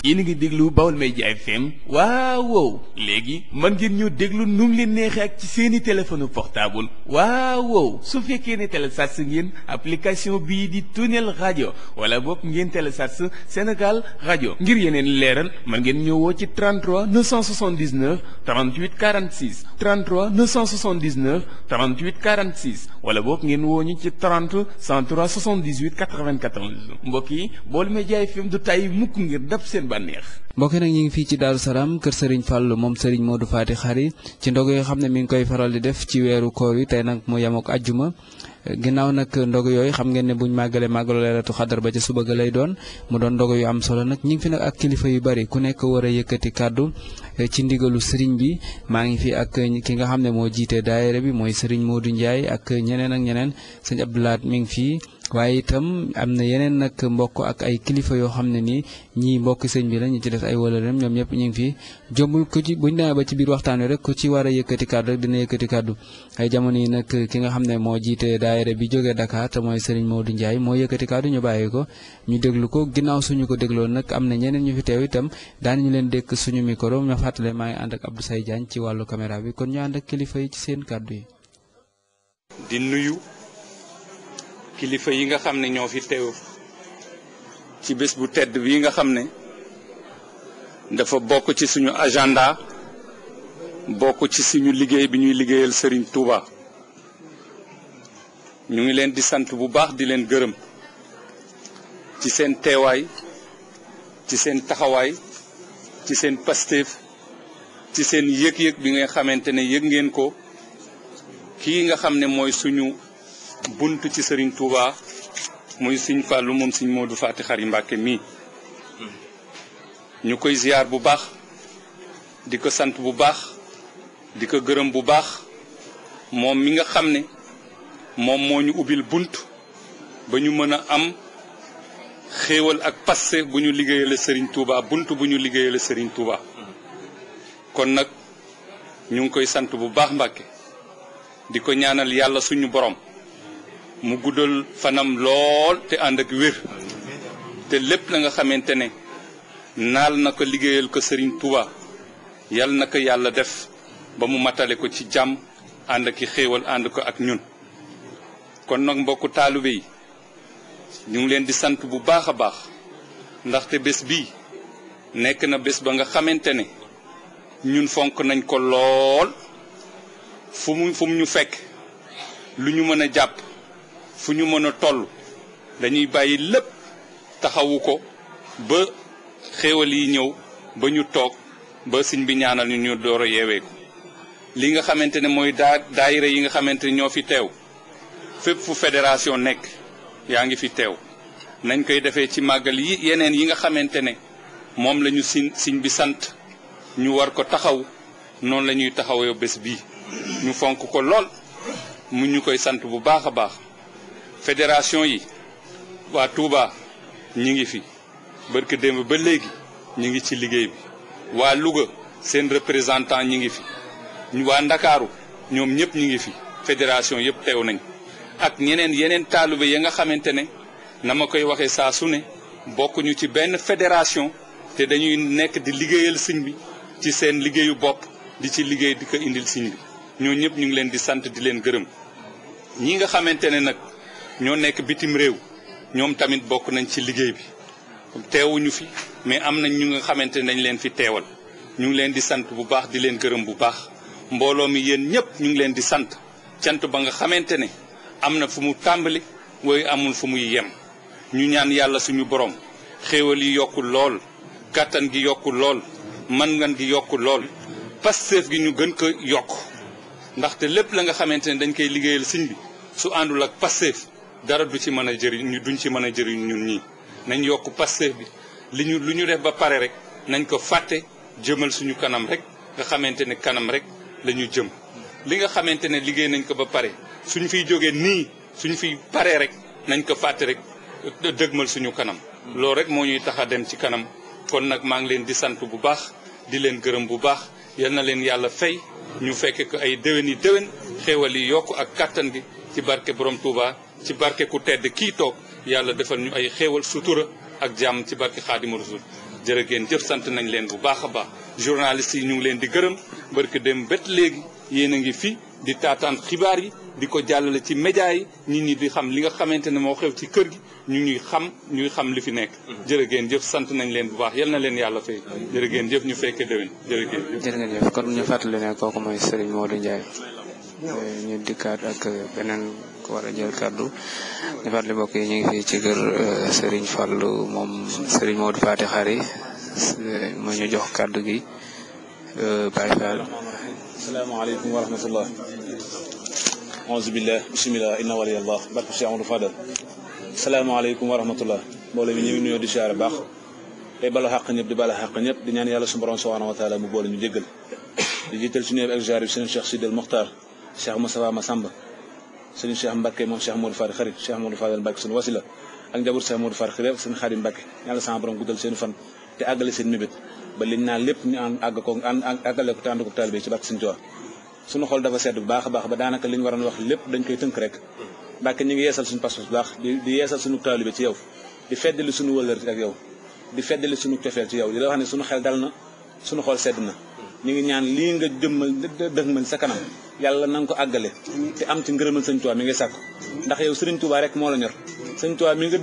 yéen a ngi déglu Baol Média FM waaw wow léegi mën ngeen ñoo déglu nu mu leen neexee ak ci seeni téléphone portable waaw wow su fekkee ne télécharge ngeen application bii di Tunnel Radio wala boog ngeen télécharge Sénégal Radio ngir yeneen leeral mën ngeen ñëwoo ci 33 979 38 46 33 979 38 46 wala boog ngeen woo ñu ci 30 103 78 94 mbokk yi Baol Média FM du tay mukk ngir dab seen bànneex. mbokk nag ñu ngi fii ci Daaru Salaam kër Serigne Fall moom Serigne Modou Fati Khary ci ndog yoo xam ne mi ngi koy faral di def ci weeru koor yi tey nag mu yem ak àjjuma ginnaaw nag ndog yooyu xam ngeen ne buñ màggalee màggalu leeratu xadar ba ca suba ga lay doon mu doon ndog yu am solo nag ñu ngi fi nag ak kilifa yu bari ku nekk war a yëkkati kàddu ci ndigalu Serigne bi maa ngi fi ak ki nga xam ne moo jiite daayira bi mooy Serigne Modou Ndiaye ak ñeneen sëñ Abdoulaat mi ngi fii waaye itam am na yeneen nag mbokk ak ay kilifa yoo xam ne nii ñii mbokk sëñ bi la ñu ci def ay wóllëreem ñoom ñëpp ñu ngi fi jombul ku ci buñ demee ba ci biir waxtaan wi rek ku ci war a yëkkati kàddu rek dina yëkkati kàddu ay jamono yi nag ki nga xam ne moo jiite daayira bi jógee Dakar te mooy Serigne Modou Ndiaye moo yëkkati kàddu ñu bàyyi ko ñu déglu ko ginnaaw suñu ko dégloo nag am na ñeneen ñu fi teew itam daanañu leen dékk suñu micro ma fàttale maa ngi ànd ak Abdou Say Diagne ci wàllu caméra bi kon ñu ànd ak kilifa yi ci seen kàddu yi. di nuyu kilifa yi nga xam ne ñoo fi teew ci bés bu tedd bii nga xam ne dafa bokk ci suñu agenda bokk ci suñu liggéey bi ñuy liggéeyal Serigne Touba ñu ngi leen di sant bu baax di leen gërëm ci seen teewaay ci seen taxawaay ci seen pasteef ci seen yëg-yëg bi nga xamante ne yëg ngeen ko kii nga xam ne mooy suñu bunt ci Serigne Touba muy Serigne Fallou moom Serigne Modou Fati Khary Mbacké mii ñu koy ziar bu baax di ko sant bu baax di ko gërëm bu baax moom mi nga xam ne moom moo ñu ubbil bunt ba ñu mën a am xéewal ak passe bu ñu liggéeyale Serigne Touba bunt bu ñu liggéeyale Serigne Touba kon nag ñu ngi koy sant bu baax Mbacké di ko ñaanal yàlla suñu borom mu guddal fanam lool te ànd ak wér te lépp la nga xamante ne naal na ko liggéeyal ko Serigne Touba yal na ko yàlla def ba mu matale ko ci jàmm ànd ak i xéewal ànd ko ak ñun kon nag mbokku taalibe yi ñu ngi leen di sant bu baax a baax ndaxte bés bii nekk na bés ba nga xamante ne ñun fonk nañ ko lool fu mu ñu fekk lu ñu mën a jàpp fu ñu mën a toll dañuy bàyyi lépp taxawu ko ba xéewal yi ñëw ba ñu toog ba sëñ bi ñaanal ñu door a yeewee ko li nga xamante ne mooy daayira yi nga xamante ne ñoo fi teew fépp fu fédération nekk yaa ngi fi teew nañ koy defee ci màggal yi yeneen yi nga xamante ne moom la ñu sëñ bi sant ñu war ko taxaw noonu la ñuy taxawee bés bii ñu fonk ko lool mu ñu koy sant bu baax a baax fédération yi waa Touba ñi ngi fi barke démb ba léegi ñi ngi ci liggéey bi waa Louga seen représentant ñi ngi fi waa Ndakaaru ñoom ñëpp ñi ngi fi fédération yëpp teew nañ ak yeneen taalibe ya nga xamante ne na ma koy waxee saa su ne bokkuñu ci benn fédération te dañuy nekk di liggéeyal sëñ bi ci seen liggéeyu bopp di ci liggéey di ko indil sëñ bi ñoo ñëpp ñu ngi leen di sant di leen gërëm ñi nga xamante ne nag ñoo nekk bitim réew ñoom tamit bokk nañ ci liggéey bi teewuñu fi mais am nañ ñu nga xamante ne dañ leen fi teewal ñu ngi leen di sant bu baax di leen gërëm bu baax mbooloo mi yéen ñëpp ñu ngi leen di sant cant ba nga xamante ne am na fu mu tàmbali waaye amul fu muy yem ñu ñaan yàlla suñu borom xéewal yi yokku lool kàttan gi yokku lool man-ngan gi yokku lool pasteef gi ñu gën ko yokk ndaxte lépp la nga xamante ne dañ koy liggéeyal sëñ bi su àndul ak pasteef dara du ci mën a jëriñ duñ ci mën a jëriñ ñun ñii nañ yokk pasteef bi lu ñu def ba pare rek nañ ko fàtte jëmal suñu kanam rek nga xamante ne kanam rek la ñu jëm li nga xamante ne liggéey nañ ko ba pare suñ fiy jógee nii suñ fiy paree rek nañ ko fàtte rek dëgmal suñu kanam loolu rek moo ñuy tax a dem ci kanam kon nag maa ngi leen di sant bu baax di leen gërëm bu baax yal na leen yàlla fay ñu fekke ko ay déwéni déwén xéewal yi yokk ak kàttan gi ci barke borom Touba ci barke ku tedd kii toog yàlla defal ñu ay xéewal sutura ak jàmm ci barke Xaadimu Rasuul jërë ngeen jëf sant nañ leen bu baax a baax journalistes yi ñu ngi leen di gërëm barke dem bét léegi yéen a ngi fi di taataan xibaar yi di ko jàllale ci média yi nit ñi di xam li nga xamante ne moo xew ci kër gi ñuy xam li fi nekk jërë ngeen jëf sant nañ leen bu baax yal na leen yàlla fay jërë ngeen jëf ñu fekkee déwén jërë ngeen jëf kon ñu fàttali ne kooku mooy Serigne Modou Ndiaye ñu dikkaat ak beneen ko war a jël kàddu ñu fàttali mbokk yi ñu ngi fii ci kër Serigne Fallou moom Serigne Modou Faty Khary moo ñu jox kàddu gi Baye Fall. asalaamaaleykum wa rahmatullah auzu billah bismillah inna waliyallah barke Cheikh Amadou Fadal asalaamaaleykum wa rahmatullah mbooloo mi ñu ngi nuyoo di siyaare baax tey bala xàq ñëpp di bala xàq ñëpp di ñaan yàlla suñu borom subhanahu wa taala mu boole ñu jéggal di jiital ci nuyoo ak ziar bi sëñ Cheikh Sidel Mokhtar Cheikh Moustapha Massamba sëñ Cheikh Mbacke moom Cheikh Modou Faty Khary Cheikh Modou Fadal Mbacke suñu wasila ak njaboot Cheikh Modou Faty Khary ak sëñ Khadim Mbacke yàlla sama borom guddal seen fan te àggale seen mébét ba liñ naan lépp ñu àggale ko te ànd ko taalibe ci barke sëñ Tuubaa suñu xol dafa sedd bu baax a baax ba daanaka li ñu waroon wax lépp dañ koy tënk rek Mbàkke ñu ngi yeesal suñu pas-pas bu baax di yeesal suñu taalibe ci yow di feddali suñu wëllër ak yow di feddali suñu cofeel ci yow di la wax ne suñu xel dal na suñu xol sedd na ñu ngi ñaan lii nga jëmmal dëgmal sa kanam yàlla na nga ko àggale te am ci ngërëmal sëñ Tuubaa mi ngay sàkku ndax yow sëriñ Tuubaa rek moo la ñor sëñ Tuubaa mi nga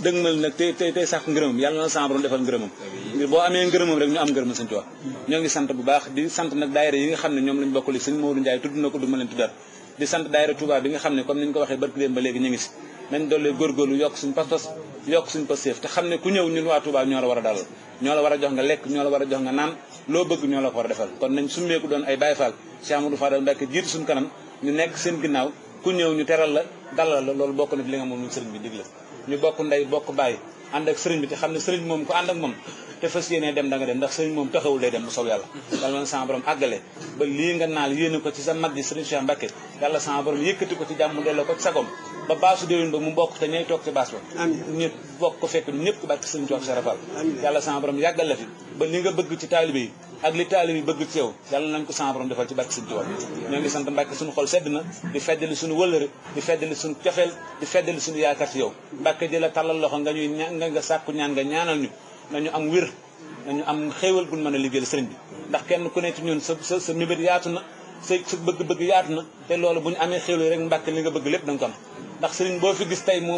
dëgmal nag tey sàkku ngërëmam yàlla na sa borom defal ngërëmam ngir boo amee ngërëmam rek ñu am ngërëmal sëñ Tuubaa ñoo ngi sant bu baax di sant nag daayira yi nga xam ne ñoom lañ bokkali sëñ Modou Ndiaye tudd na ko du ma leen tuddaat di sant daayira Touba bi nga xam ne comme ni ñu ko waxee barki leen ba léegi ñu ngi si nañ dollee góorgóorlu yokk suñu pas-pas yokk suñu pastéef te xam ne ku ñëw ñun waa Touba ñoo la war a dalal ñoo la war a jox nga lekk ñoo la war a jox nga naan loo bëgg ñoo la ko war a defal kon nañ summeeku doon ay Baye Fall Cheikh Amadou Fadal Mbacke jiitu suñu kanam ñu nekk seen ginnaaw ku ñëw ñu teral la dalal la loolu bokk na li nga moom ñu sëriñ bi dig la ñu bokk ndey bokk bàyyi ànd ak sëriñ bi te xam ne sëriñ moom ko ànd ak moom te fas yéenee dem da nga dem ndax sëriñ moom taxawul day dem bu sow yàlla yàlla na sama borom àggale ba lii nga naal yéene ko ci sa mag ji sëriñ Cheikh Mbacke yàlla sama borom yëkkati ko ci jàmm delloo ko ci sagom ba baasu déwén ba mu bokk te ñay toog ci baas ba ñu bokk ko fekk ñëpp ko barke sëriñ Tuubaa Serafal yàlla sama borom yàggal la fi ba li nga bëgg ci taalibe yi ak li taalibe yi bëgg ci yow yàlla nañ ko sama borom defal ci barke sëriñ Tuubaa ñoo ngi sant Mbacke suñu xol sedd na di feddali suñu wëllëre di feddali suñu cofeel di feddali suñu yaakaar ci yow Mbacke di la tàllal loxo nga ñuy nga sàkku ñaan nga ñaanal ñu nañu am wér nañu am xéewal buñ mën a liggéeyal sëriñ bi ndax kenn ku ne ci ñun sa mébét yaatu na sa bëgg-bëgg yaatu na te loolu bu ñu amee xéewal rek Mbàkke li nga bëgg lépp da nga ko am ndax sëriñ boo fi gis tey mu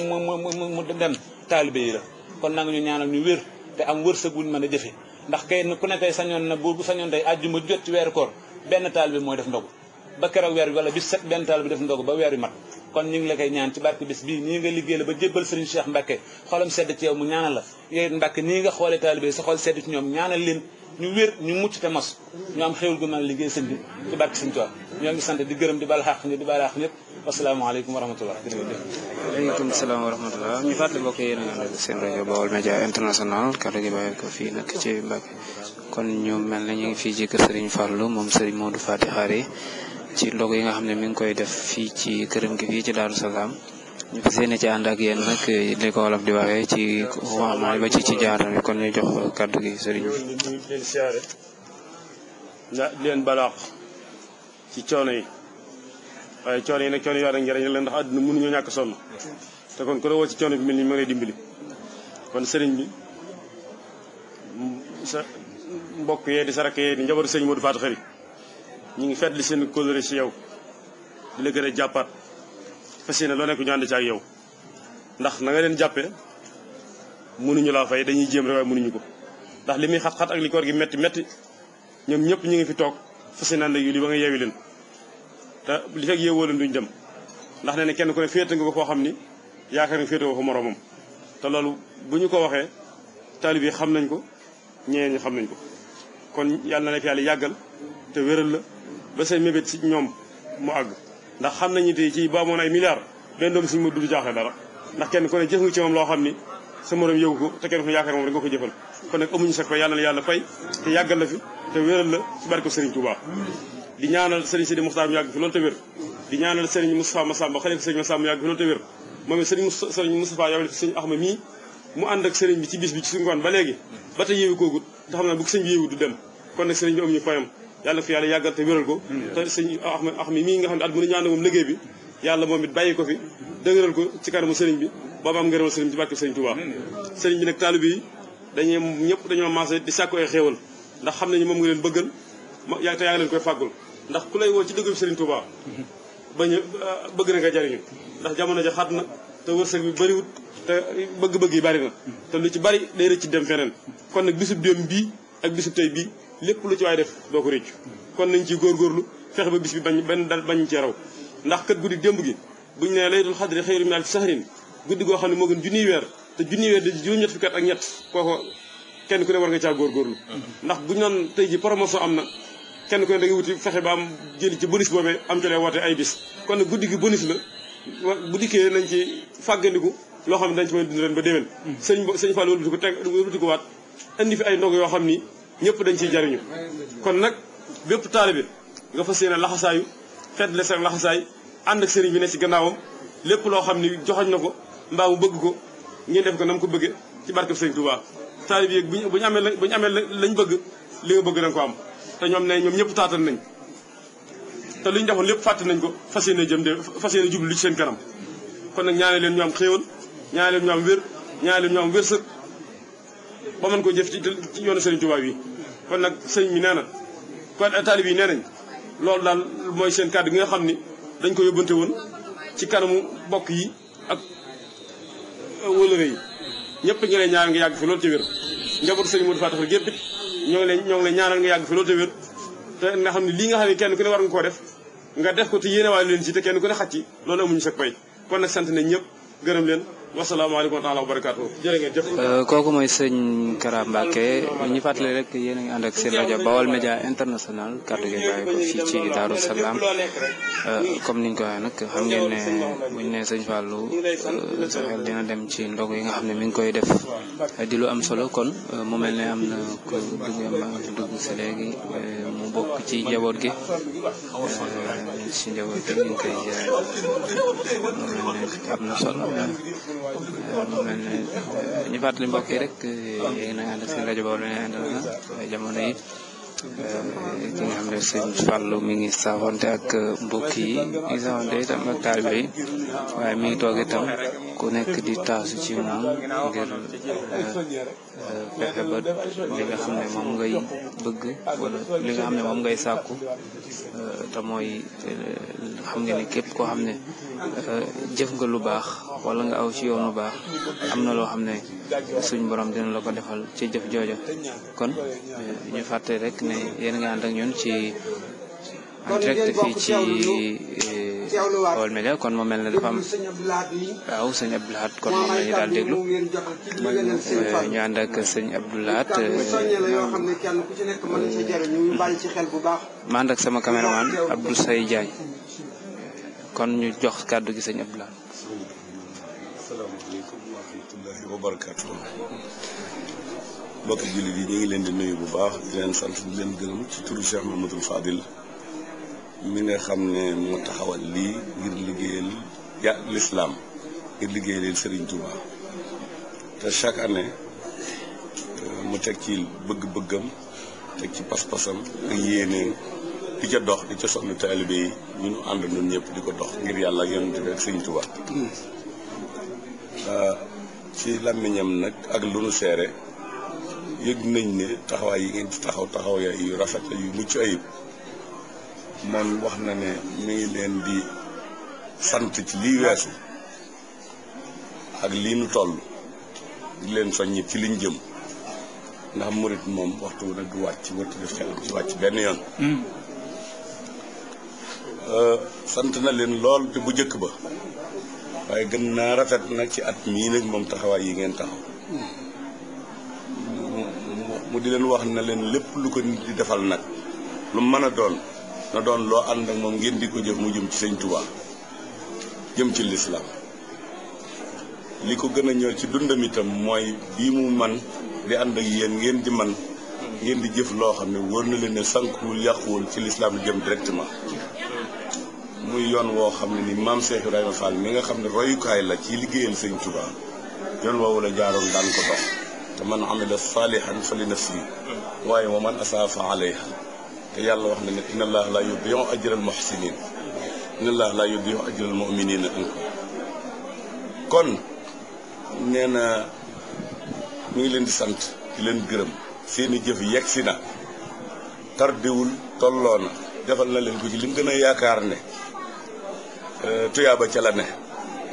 dem taalibe yi la kon na nga ñu ñaanal ñu wér te am wërsëg buñ mën a jëfe ndax kenn ku ne tey sañoon na bu sañoon tey àjjuma jot ci weeru koor benn taalibe mooy def ndogu ba keroog weer bi wala bis set benn taalibe def ndogu ba weer wi mat kon ñu ngi la koy ñaan ci barke bis bii nii nga liggéey la ba jébbal sëriñ Cheikh Mbacke xolam sedd ci yow mu ñaanal la yooyu Mbacke nii nga xoolee taalibe sa xol sedd ci ñoom ñaanal leen ñu wér ñu mucc te mos ñu am xéwal gu mën a liggéey sëñ bi ci barke sëñ Tuubaa ñoo ngi sant di gërëm di bal xaq di bal xaq ñëpp wasalaamaaleykum wa rahmatullah waaleykum salaam wa rahmatullah ñu fàttali mbokk yéen a ngi seen rajo Baol Média International kàddu gi bàyyi ko fii nag ci Mbacke kon ñu mel ne ñu ngi fii ci kër Serigne Fallou moom Serigne Modou Faty Khary ci ndog yi nga xam ne mi ngi koy def fii ci këram gi fii ci Daaru Salaam ñu fas yéene ci ànd ak yéen nag li ko wolof di waxee ci waxamaay ba ci jaatam yi kon ñu jox kàddu gi Serigne bi. leen siyaare leen balaax ci coono yi waaye coono yi nag coono yi war a njëriñ la ndax àdduna mënuñoo ñàkk sonn te kon ku la woo ci coono bi mel ni ma lay dimbali kon sëriñ bi sa mbokk yee di sa rakk yee di njabootu sëriñ Modou Faty Khary ñu ngi fetli seen kóllëre ci yow di la gën a jàppaat fas yéene loo nekk ñu ànd ci ak yow ndax na nga leen jàppee mënuñu laa fay dañuy jéem rek waaye mënuñu ko ndax li muy xat-xat ak li koor gi metti metti ñoom ñëpp ñu ngi fi toog fas yéene ànd ak yu li ba nga yeewi leen te li fekk yeewoo leen duñ dem ndax nee na kenn ku ne féete nga ko koo xam ni yaakaar nga féete woo ko moroomam te loolu bu ñu ko waxee taalib yi xam nañ ko ñeneen ñi xam nañ ko kon yàlla na nekk yàlla yàggal te wéral la ba say mébét ci ñoom mu àgg ndax xam nañu tey ci ba amoon ay milliards benn doom suñu ma du jaaxle dara ndax kenn ku ne jëf nga ci moom loo xam ni sa morom yëgu ko te kenn ku ne yaakaar moom rek nga ko jëfal kon nag amuñu sax pay yàlla na yàlla pay te yàggal la fi te wéral la ci barke Serigne Touba di ñaanal Serigne Sidi Moustapha mu yàgg fi loolu te wér di ñaanal Serigne Moustapha Massamba xale Serigne Massamba mu yàgg fi loolu te wér moom it Serigne Moustapha yabal fi Serigne Axma mii mu ànd ak Serigne bi ci bis bi ci suñu ngoon ba léegi ba tey yéewu koogut te xam naa bu ko sëñ bi yéewu du dem kon nag Serigne bi amuñu fayam yàlla fi yàlla yàggal te wéral ko te sëñ Axma mii nga xam ne at mu ne ñu ànd moom liggéey bi yàlla moom it bàyyi ko fi dëgëral ko ci kanamu Serigne bi boobu am ngërëmal Serigne bi ci barke Serigne Touba Serigne bi nag taalibe yi dañuy ñëpp dañoo maase di sàkku ay xéewal ndax xam nañu moom nga leen bëggal te yaa ngi leen koy fàggul ndax ku lay woo ci dëgg bi Serigne Touba bañ bëgg na nga jariñu ndax jamono ja xat na te wërsëg bi bëriwut te bëgg-bëgg yi bari na te lu ci bari day rëcc dem feneen kon nag bisub démb bii ak bisub tey bii lépp lu ci waay def doo ko réccu kon nañ ciy góorgóorlu fexe ba bis bi bañ ci raw ndax kat guddi démb gi buñu ne laylatul xadri xayru min alfi sahrin guddi goo xam ne moo gën junniy weer te junniy weer di juróom-ñett fukki at ak ñett kooko kenn ku ne war nga caa góorgóorlu ndax buñu noon tey ji promotion am na kenn ku ne da nga wuti fexe ba am jëli ci bonus boobee am ci lay woote ay bis kon nag guddi gi bonus la bu dikkee nañ ci fàggandiku loo xam ne dañ ci mën a dund ren ba déwén sëñ Fall wëlbati ko waat indi fi ay ndog yoo xam ni ñëpp dañ ciy jariñu kon nag bépp taalibe nga fas yéene laxasaayu fedd le seen laxasaay ànd ak sëriñ bi ne ci gannaawam lépp loo xam ni joxoñ na ko mbaa mu bëgg ko ngeen def ko na mu ko bëggee ci barkeb sëriñ Touba taalibe yi bu ñu amee lañ bëgg li nga bëgg da nga ko am te ñoom ne ñoom ñëpp taatan nañ te li ñu defoon lépp fàtte nañ ko fas yéene jublu li ci seen kanam kon nag ñaane leen ñu am xéewal ñaane leen ñu am wér ñaane leen ñu am wërsëg ba mën ko jëf ci yoonu Serigne Touba bi kon nag sëñ mi nee na kon taalib yi nee nañ loolu daal mooy seen kàddu gi nga xam ni dañ ko yóbbante woon ci kanamu bokk yi ak wëlëre yi ñëpp ngi lay ñaan nga yàgg fi loolu te wér njabootu Serigne Modou Fatou gépp it ñoo ngi lay ñaanal nga yàgg fi loolu te wér te nga xam ne lii nga xam ne kenn ku ne war nga koo def nga def ko te yéene waale leen ci te kenn ku ne xaj ci loolu amuñu sa pay kon nag sant nañ ñëpp gërëm leen wasalaamaaleykum wa taala wa barakaatu jërë ngeen jëf. kooku mooy sëñ Kara Mbacké ñu fàttali rek yéen a ngi ànd ak seen rajo Bawol Média International kàddu gi bàyyi ko fii ci Daaru Salaam comme niñ ko waxee nag xam ngeen ne buñ ne sëñ Fallou sa xel dina dem ci ndog yi nga xam ne mi ngi koy def di lu am solo kon mu mel ne am na ku dugg si léegi mu bokk ci njaboot gi ci njaboot gi ñu ngi koy mu mel ne am na solo. mu mel ne ñu fàttali mbokk yi rek yéen a ngi ànd ak seen rajo Bawol jamono yi ki nga xam ne sëñ Fallou mi ngi saafonte ak mbokk yi mi ngi saafonte itam ak taalibe yi waaye mi ngi toog itam ku nekk di taasu ci moom ngir fexe ba li nga xam ne moom ngay bëgg wala li nga xam ne moom ngay sàkku te mooy xam nga ne képp koo xam ne jëf nga lu baax wala nga aw ci yoon lu baax am na loo xam ne suñ borom dina la ko defal ci jëf joojo kon ñu fàtte rek ne yéen nga ànd ak ñun ci en direct fii ci Bawol Média kon moo mel ne dafa am waaw sëñ Abdou Lahad kon moom la ñu daal déglu ñu ànd ak sëñ Abdou Lahad ma ànd ak sama caméraman Abdou Say Diagne kon ñu jox kàddu gi sëñ Abdou Lahad. asalaamaaleykum wa rahmatullahi wa barakaatu. mbokki jullit yi ñu ngi leen di nuyu bu baax di leen sant di leen gërëm ci turu Cheikh Mamadou Fadil mi nga xam ne moo taxawal lii ngir liggéeyal l'islam ngir liggéeyal Serigne Touba te chaque année mu teg ci bëgg-bëggam teg ci pas-pasam ak yéene di ca dox di ca soxla taalibe yi ñu nu ànd ñun ñëpp di ko dox ngir yàlla ak yonent bi ak Serigne Touba ci làmmiñam nag ak lu nu seere yëg nañ ne taxawaay yi ngeen ci taxaw yu rafet yu mucc ayib moom wax na ne mi ngi leen di sant ci lii weesu ak lii nu toll di leen soññi ci liñ jëm ndax murit moom waxtu nag du wàcc wartu def xelam ci wàcc benn yoon sant na leen lool te bu njëkk ba waaye gën naa rafet nag ci at mii nag moom taxawaay yi ngeen taxaw mu di leen wax na leen lépp lu ko nit di defal nag lu mën a doon na doon loo ànd ak moom ngeen di ko jëf mu jëm ci sëñ Touba jëm ci lislaam li ko gën a ñor ci dundam itam mooy bii mu man di ànd ak yéen ngeen di man ngeen di jëf loo xam ne wóor na leen ne sankuwul yàquwul ci lislaam jëm directement muy yoon woo xam ne ni maam Cheikh Ibrahima Fall mi nga xam ne royukaay la ci liggéeyal sëñ Touba yoon woowu la jaaroon daan ko dox te man amila salihan fa li nafsi waaye wa man asaa fa alayha te yàlla wax na ne inna allah la yudiu ajral muhsinin inna allah la yudiu ajral muminina kon nee na mi ngi leen di sant di leen gërëm seeni jëf yegsi na tardewul tolloo na defal na leen ko ci li mu gën a yaakaar ne tuyaaba ca la ne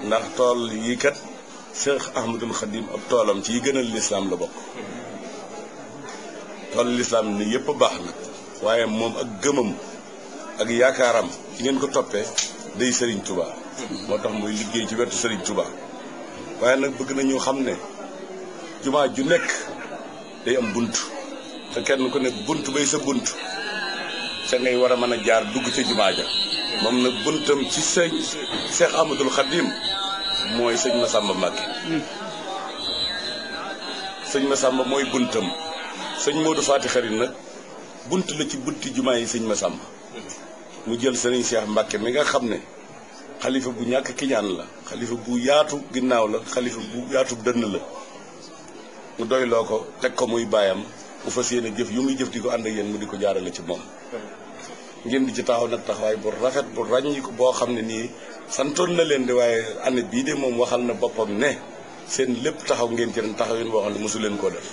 ndax tool yi kat Cheikh Ahmadul Khadim ab toolam ci yi gënal lislaam la bokk tool lislaam ni yëpp baax na waaye moom ak gëmam ak yaakaaram ci ngeen ko toppee day Serigne Touba moo tax muy liggéey ci wetu Serigne Touba waaye nag bëgg nañu xam ne jumaa ju nekk day am bunt te kenn ku nekk bunt bay sa bunt ca ngay war a mën a jaar dugg ca jumaa ja moom nag buntam ci sëñ Cheikh Ahmadul Khadim mooy sëñ Massamba Mbacké sëñ Massamba mooy buntam sëñ Modou Fati Khari nag bunt la ci bunti jumaa yi sëñ Massamba mu jël sëriñ Cheikh Mbacké mi nga xam ne xalifa bu ñàkk kiñaan la xalifa bu yaatu ginnaaw la xalifa bu yaatu dënn la mu doyloo ko teg ko muy baayam bu fas yéene jëf yu muy jëf di ko ànd ak yéen mu di ko jaarale ci moom ngeen di ci taxaw nag taxawaay bu rafet bu ràññi ko boo xam ne nii santoon na leen di waaye année bii de moom waxal na boppam ne seen lépp taxaw ngeen ci ren taxawin boo xam ne mosu leen koo def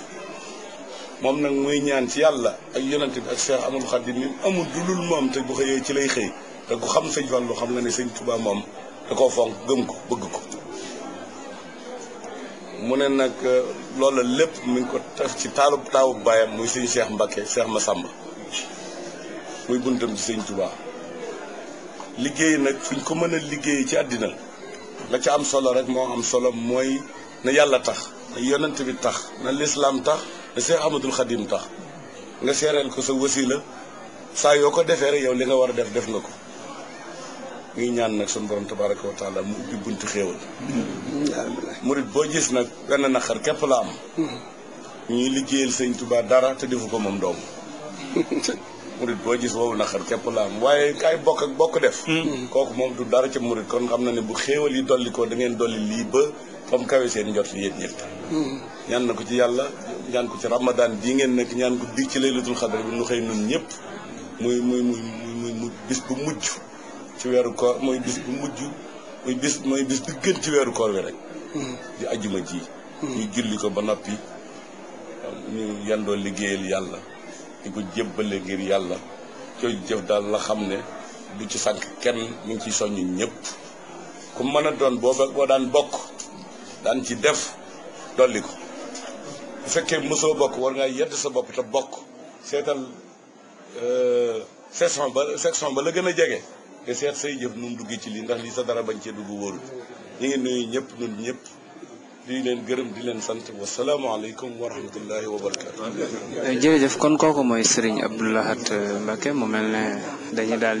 moom nag muy ñaan ci yàlla ak yonent bi ak Cheikh Ahmadou Khadim mi amul du lul moom te bu xëyee ci lay xëy te ku xam sëñ Fallu xam nga ne sëñ Touba moom da koo fonk gëm ko bëgg ko mu ne nag loola lépp mi ngi ko def ci taawu baayam muy sëñ Cheikh Mbacké Cheikh Massamba muy buntam ci sëñ Touba liggéey nag fuñ ko mën a liggéey ci àddina la ca am solo rek moo am solo mooy na yàlla tax na yonent bi tax na lislaam tax na Cheikh Ahmadul Khadim tax nga seereel ko sa wasila saa yoo ko defee rek yow li nga war a def nga ko ngi ñaan nag suñu borom tabaraka wa taala mu ubbi bunti xéewal murit boo gis nag benn naqar képp la am ñuy liggéeyal sëñ Touba dara te defu ko moom doom murit boo gis woowu naqar képp la am waaye kay bokk ak bokk def kooku moom du dara ca murit kon xam na ne bu xéewal yi dolli ko da ngeen dolli lii ba comme kawe seen njort yéen ñëpp ñaan na ko ci yàlla ñaan ko ci ramadan bii ngeen nekk ñaan ko dig ci laylatul xadar bi nu xëy nun ñëpp muy bis bu mujj ci weeru koor mooy bis bu mujj mooy bis bi gën ci weeru koor wi rek di ajjuma ji ñu julli ko ba noppi ñu yendoo liggéeyal yàlla di ko jébbale ngir yàlla cooy jëf daal la xam ne du ci sànq kenn mu ngi ciy soññ ñëpp ku mën a doon boo daan bokk daan ci def dolli ko bu fekkee mosoo bokk war ngaa yedd sa bopp te bokk seetal section ba la gën a jege te seet say jëf nu mu duggee ci lii ndax lii sa dara bañ cee dugg wóorul ñu ngi nuyu ñëpp ñun ñëpp di leen gërëm di leen sant wasalaamaaleykum wa rahmatullahi wa barakaatu. jërëjëf kon kooku mooy Serigne Abdou Lahad Mbacké mu mel ne dañuy daal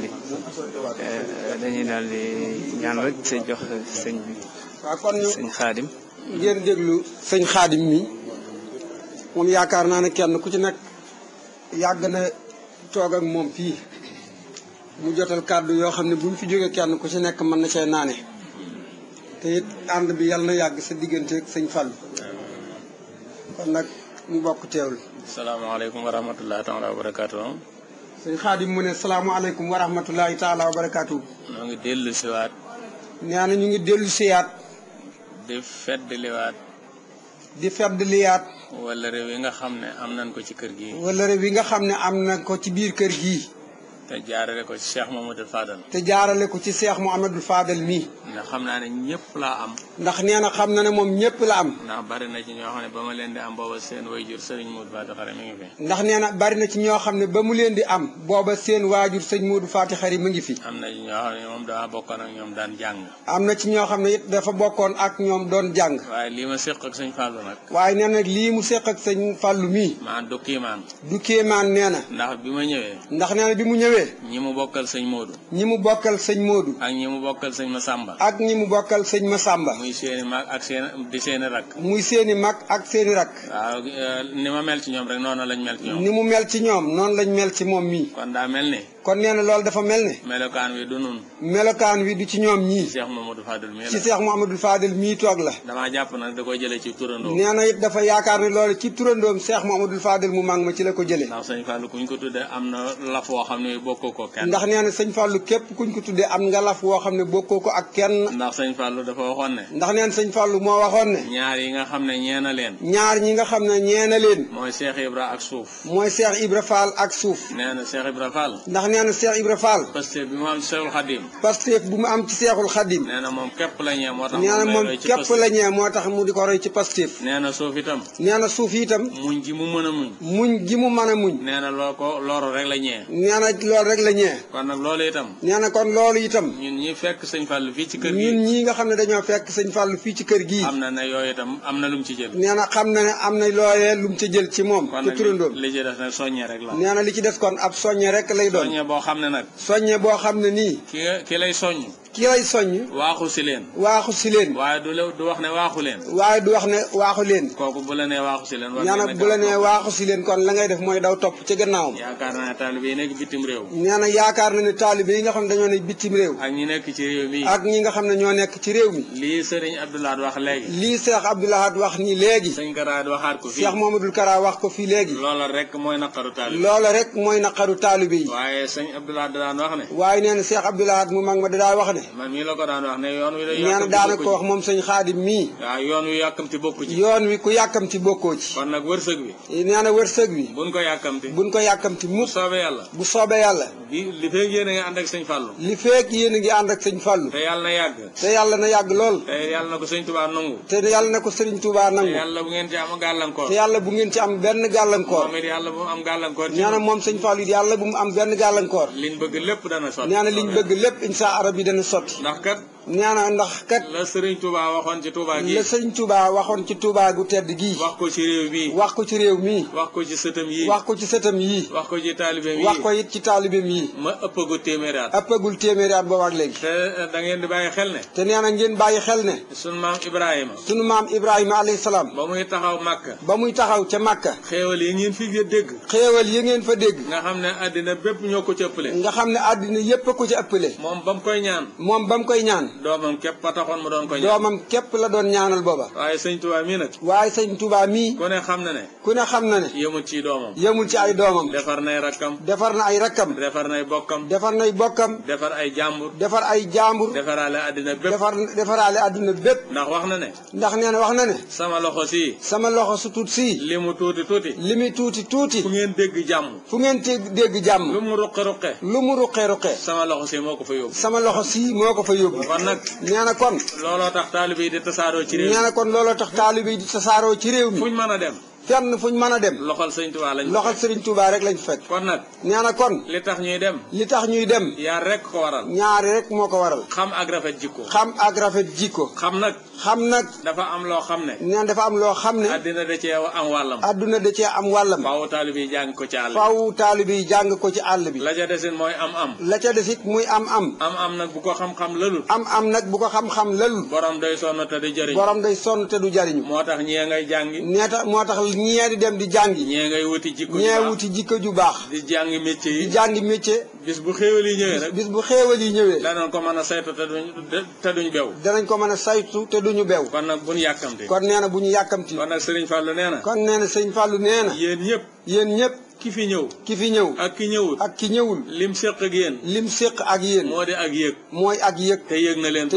di ñaan rek sa jox sëñ bi. waaw kon ñu sëñ Xaadim. ngeen déglu sëñ Xaadim mi moom yaakaar naa ne kenn ku ci nekk yàgg na toog ak moom fii mu jotal kàddu yoo xam ne bu ñu fi jógee kenn ku ci nekk mën na cee naane. te it ànd bi yàlla na yàgg sa diggante ak sëñ Fallu kon nag mu bokk teewlu. salaamaaleykum wa rahmatullahi taala wa barakaatu. sëñ Xaadim mu ne salaamaaleykum wa rahmatullahi taala wa barakaatu. ñoo ngi dellu siwaat. nee na ñu ngi dellu siyaat. di feddliwaat. di feddliyaat. wala réew yi nga xam ne am nañ ko ci kër gi. wala réew yi nga xam ne am na ko ci biir kër gii. te jaarale ko ci Cheikh Mouhamadou Fadal. te jaarale ko ci Cheikh Mouhamadou Fadal mii. ndax xam naa ne ñëpp laa am. ndax nee na xam na ne moom ñëpp la am. ndax bari na ci ñoo xam ne ba ma leen di am booba seen waajur sëriñ Modou Fati Xari mi ngi fi. ndax nee na bari na ci ñoo xam ne ba mu leen di am booba seen waajur sëñ Modou Fati Xari mi ngi fi. am na ci ñoo xam ne moom dama bokkoon ak ñoom daan jàng. am na ci ñoo xam ne it dafa bokkoon ak ñoom doon jàng. waaye lii ma séq ak sëñ Fallou nag. waaye nee na lii mu séq ak sëñ Fallou mii. maa du kiimaan. du kiimaan nee na. ndax bi ma ñëwee. ndax nee na bi mu ñëwee. ñi mu bokkal sëñ Modou. ñi mu bokkal sëñ Modou. ak ñi mu bokkal sëñ Massamba. ak ñi mu bokkal sëñ Massamba. muy seeni mag ak seeni rakk. muy seeni mag ak seeni rakk. waaw ni ma mel ci ñoom rek noonu lañ mel ci ñoom. ni mu mel ci ñoom noonu lañ mel ci moom mii. kon daa mel ni. kon nee na loolu dafa mel ne melokaan wi du nun melokaan wi du ci ñoom ñii Cheikh Mamadou Fadel mii la ci Cheikh Mouhamadou Fadel mii toog la damaa jàpp nag da koy jëlee ci turandoo nee na it dafa yaakaar ne loolu ci turandoom Cheikh Mouhamadou Fadel mu mag ma ci la ko jëlee ndax sëñ Fallou kuñ ko tuddee am na laf woo xam ne bokkoo ko kenn ndax nee na sëñ Fallou képp kuñ ko tuddee am nga laf woo xam ne bokkoo ko ak kenn ndax sëñ Fallou dafa waxoon ne ndax nee na sëñ Fallou moo waxoon ne ñaar yi nga xam ne ñeena leen ñaar ñi nga xam ne ñeena leen mooy Cheikh Ibra ak suuf mooy Cheikh Ibra Fall ak suuf nee na Cheikh Ibra Fall ndax nee na Cheikh Ibra Fall Pastef bi mu am ci Cheikhul Khadim Pastef bu mu am ci Cheikhul Khadim nee na moom képp la ñee moo tax nee na moom képp la ñee moo tax mu di ko roy ci Pastef nee na suuf itam nee na suuf itam muñ gi mu mën a muñ muñ gi mu mën a muñ nee na loo ko loolu rek la ñee nee na loolu rek la ñee kon nag loolu itam nee na kon loolu itam ñun ñi fekk sëñ Fallou fii ci kër gi ñun ñii nga xam ne dañoo fekk sëñ Fallou fii ci kër gii xam na ne yooyu itam am na lu mu ci jël nee na xam na ne am na loolee lu mu ci jël ci moom kon ci nag turandoom li ci des nag soññe rek la nee na li ci des kon ab soññe rek lay doon soññe boo xam ne nag soññe boo xam ne nii ki lay soññ ki lay soññ waaxu si leen waaxu si leen waaye du wax ne waaxu leen waaye du wax ne waaxu leen kooku bu la nee waaxu si leen nee na bu la nee waaxu si leen kon la ngay def mooy daw topp ci gannaawam yaakaar naa ne taalibe yi nekk bitim réew nee na yaakaar na ne taalibe yi nga xam ne dañoo nekk bitim réew ak ñi nekk ci réew mi ak ñi nga xam ne ñoo nekk ci réew mi lii sëriñ Abdoulaye wax léegi lii Cheikh Abdoulaye wax ni léegi sëñ Kara waxaat ko fii Cheikh Mamadou Kara wax ko fii léegi loola rek mooy naqaru taalibe loola rek mooy naqaru taalibe yi waaye sëñ Abdoulaye daan wax ne waaye nee na Cheikh Abdoulaye mu mag ma daa wax ne man mii la ko daan wax ne yoon wi nee na daana ko wax moom sëñ Xaadim mii waaw yoon wi yàkkamti bokku ci yoon wi ku yàkkamti bokkoo ci kon nag wërsëg wi nee na wërsëg wi buñ ko yàkkamti mu soobee yàlla bu soobee yàlla li feeg yéen a ngi ànd ak sëñ Fallou li feeg yéen a ngi ànd ak sëñ Fallou te yàlla na yàgg te yàlla na yàgg lool te yàlla na ko sëñ Touba nangu te yàlla na ko sëriñ Touba nangu te yàlla bu ngeen ci am gàllankoor te yàlla bu ngeen ci am benn gàllankoor moom it yàlla bu mu am gàllankoor nee na moom sëñ Fallou yàlla bu mu am benn gàllankoor liñ bëgg lépp dana sotti nee na liñ bëgg lépp insha arab yi dana sotti ndax kat nee na ndax kat la sëriñ Touba waxoon ci Touba gi la sëriñ Touba waxoon ci Touba gu tedd gii wax ko ci réew mi wax ko ci réew mi wax ko ci sëtam yi wax ko ci sëtam yi wax ko ci taalibeem yi wax ko it ci taalibeem yi ma ëppagul téeméeri at ëppagul téeméeri at boobu ak léegi te da ngeen di bàyyi xel ne te nee na ngeen bàyyi xel ne sunu maam Ibrahima sunu maam Ibrahima alayhi salaam ba muy taxaw Makka ba muy taxaw ca Makka xéewal yi ngeen fi dégg xéewal yi ngeen fa dégg nga xam ne àddina bépp ñoo ko ci ëppale nga xam ne àddina yépp a ko ci ëppale moom ba mu koy ñaan doomam képp a taxoon mu doon ko ñaan doomam képp la doon ñaanal booba waaye sëñ Touba mii nag waaye sëñ Touba mii ku ne xam na ne yemul ci doomam yemul ci ay doomam defar nay rakkam defar na ay rakkam defar nay bokkam defar nay bokkam defar ay jàmbur defar ay jàmbur defaraale àddina bépp defaraale àddina bépp ndax wax na ne wax na ne sama loxo sii sama loxo su tuut sii li mu tuuti tuuti fu ngeen dégg jàmm lu mu ruqe sama loxo sii moo ko fa yóbbu kon nag nee na kon looloo tax taalibe yi di tasaaroo ci réew mi nee na kon looloo tax taalibe yi di tasaaroo ci réew mi fuñ mën a dem fenn fuñ mën a dem loxol sëñ Touba lañ loxol sëriñ Touba rek lañ fekk kon nag nee na kon li tax ñuy dem yaar rek ko waral ñaari rek moo ko waral xam ak rafet jikko xam nag dafa am loo xam ne neen dafa am loo xam ne adduna da cee am wàllam faaw taalibe yi jàng ko ci àll bi la ca desit mooy muy am nag bu ko xam-xam lalul borom day sonn te du jariñu moo tax ñee ngay jàngi moo tax ñee di dem di jàngi ñee ngay wuti jikko ju baax di jàngi métier bis bu xéewal yi ñëwee danañ ko mën a saytu te duñ bew duñu bew kon nag bu ñu yàkkamti kon nee na bu ñu yàkkamti kon nag Serigne Fallou nee na yéen ñëpp ki fi ñëw ak ki ñëwul lim séq ak yéen mooy ak yëg te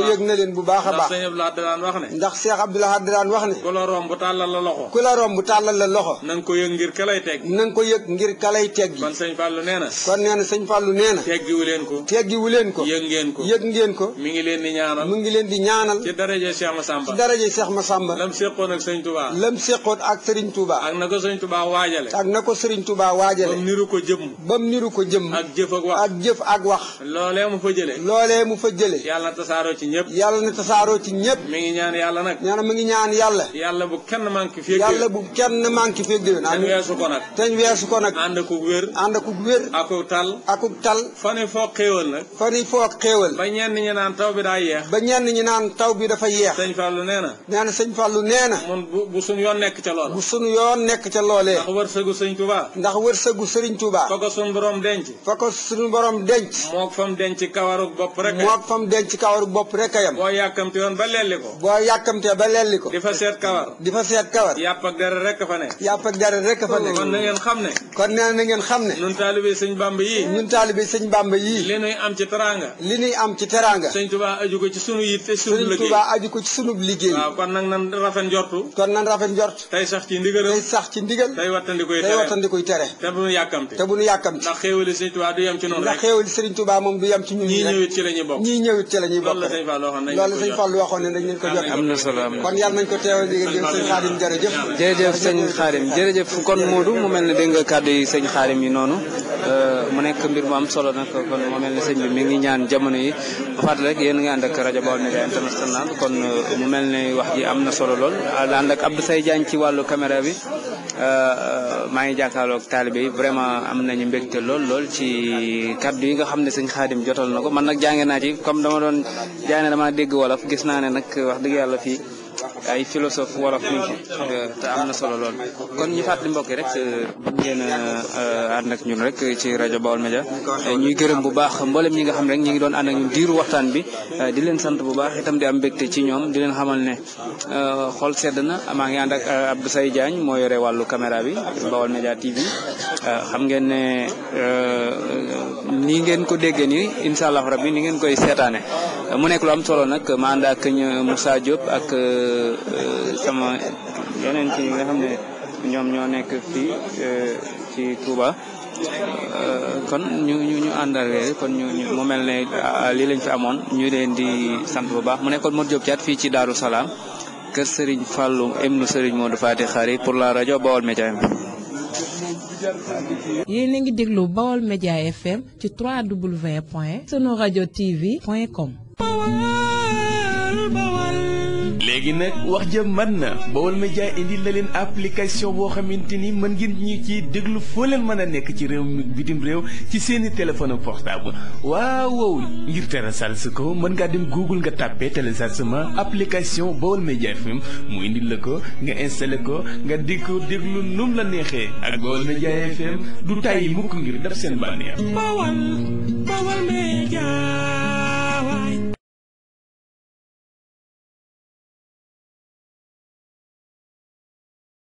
yëg na leen bu baax a baax ndax Cheikh Abdoulaye daan wax ne ku la romb tàllal la loxo na nga ko yëg ngir kalay teggi kon Serigne Fallou nee na Serigne Fallou nee na teggiwu leen ko yëg ngeen ko mi ngi leen di ñaanal ci daraje Cheikh Massamba lam séqoon ak Serigne Touba ak na ko Serigne Touba waajale ba mu niru ko jëm ak jëf ak wax loolee mu fa jële yàlla na tasaaroo ci ñëpp mi ngi ñaan yàlla nag mi ngi ñaan yàlla bu kenn manqué feeg déwén teñ weesu ko nag ànd akuk wér akuk tal fani foog xéewal ba ñenn ñi naan taw bi dafa yeex sëñ Fallou nee na sëñ Fallou nee na mun bu suñu yoon nekk ca loolee ndax wërsëgu Serigne Touba. fa ko sunu borom denc. fa ko sunu borom denc. moog fa mu denc kawarug bopp rek. moog fa mu denc kawarug bopp rek a yem. boo yàkkamti woon ba lelli ko. boo yàkkamtee ba lelli ko. di fa seet kawar. di fa seet kawar. yàpp ak dara rek fa ne. yàpp ak dara rek fa ne. kon na ngeen xam ne. kon nee na ngeen xam ne. ñun taalibe sëñ Bamba yii. ñun taalibe sëñ Bamba yii. li nuy am ci teraanga. li nuy am ci teraanga. sëñ Touba aju ko ci sunu yitte sunu liggéey. sëñ Touba aju ko ci sunu liggéey. waaw kon nag nan rafet njortu. kon nan rafet njort. tey sax ci ndigal. tey sax ci ndigal. tey wattandikoy tere. tey wattandikoy tere. te bu nu yàkkamti. te bu nu yàkkamti. ndax xéewali sëñ Touba du yem ci noonu rek. ndax xéewali sëriñ Touba moom du yem ci ñun ñii ñëwit ci la ñuy bokk. ñii ñëwit ci la ñuy bokk. loolu sëñ Fallou waxoon ne dañ leen ko jot. am na solo kon yàlla nañ ko teewal liggéey sëñ Xaadim jërëjëf. jërëjëf sëñ Xaadim jërëjëf kon Modou mu mel ne dégg nga kàddu yi sëñ Xaadim yi noonu mu nekk mbir mu am solo nag kon mu mel ne sëñ bi mi ngi ñaan jamono yi ba fàttali rek yéen nga ànd ak rajo Baol Média International kon mu mel ne wax ji am na solo lool ànd ak Abdou Say Diagne ci wàllu caméra bi maa ngi jàkkaarloog taalibe yi vraiment am nañu mbégte lool ci kaddu yi nga xam ne sëñ Xaadim jotal na ko man nag jànge naa ci comme dama doon jaane dama dégg wolof gis naa ne nag wax dëgg yàlla fii ay philosophe wolof mi te am na solo lool kon ñu fàttali mbokk yi rek ngeen ànd ak ñun rek ci rajo Baol Média ñuy gërëm bu baax mboolem ñi nga xam rek ñi ngi doon ànd ak ñun diiru waxtaan bi di leen sant bu baax itam di am mbégte ci ñoom di leen xamal ne xol sedd na maa ngi ànd ak Abdou Say Diagne moo yore wàllu caméra bi Baol Média TV xam ngeen ne nii ngeen ko déggee nii incha allah rabbi ni ngeen koy seetaane mu nekk lu am solo nag ma ànd ak Moussa Diop ak sama yeneen ci nga xam ne ñoom ñoo nekk fii ci Touba kon ñu àndal kon ñu mu mel ne lii lañ fi amoon ñu leen di sant bu baax mu nekkoon Modou Diop Thiat fii ci Darou Salaam kër Serigne Fallou ibnu Serigne Modou Fati Khari pour la rajo Baol Média. yéen a ngi déglu Baol Média FM ci www.sunuradiotv.com. léegi nag wax ja mën na Baol Média indi na leen application boo xamante ni mën ngeen ñi ci déglu foo leen mën a nekk ci réew mi bitim réew ci seeni téléphone portable waaw ngir télécharge ko mën ngaa dem Google nga tàppee téléchargement application Baol Média FM mu indi la ko nga installé ko nga di ko déglu num la neexee ak Baol Média FM du tàyyi mukk ngir def seen bànneex. Baol Média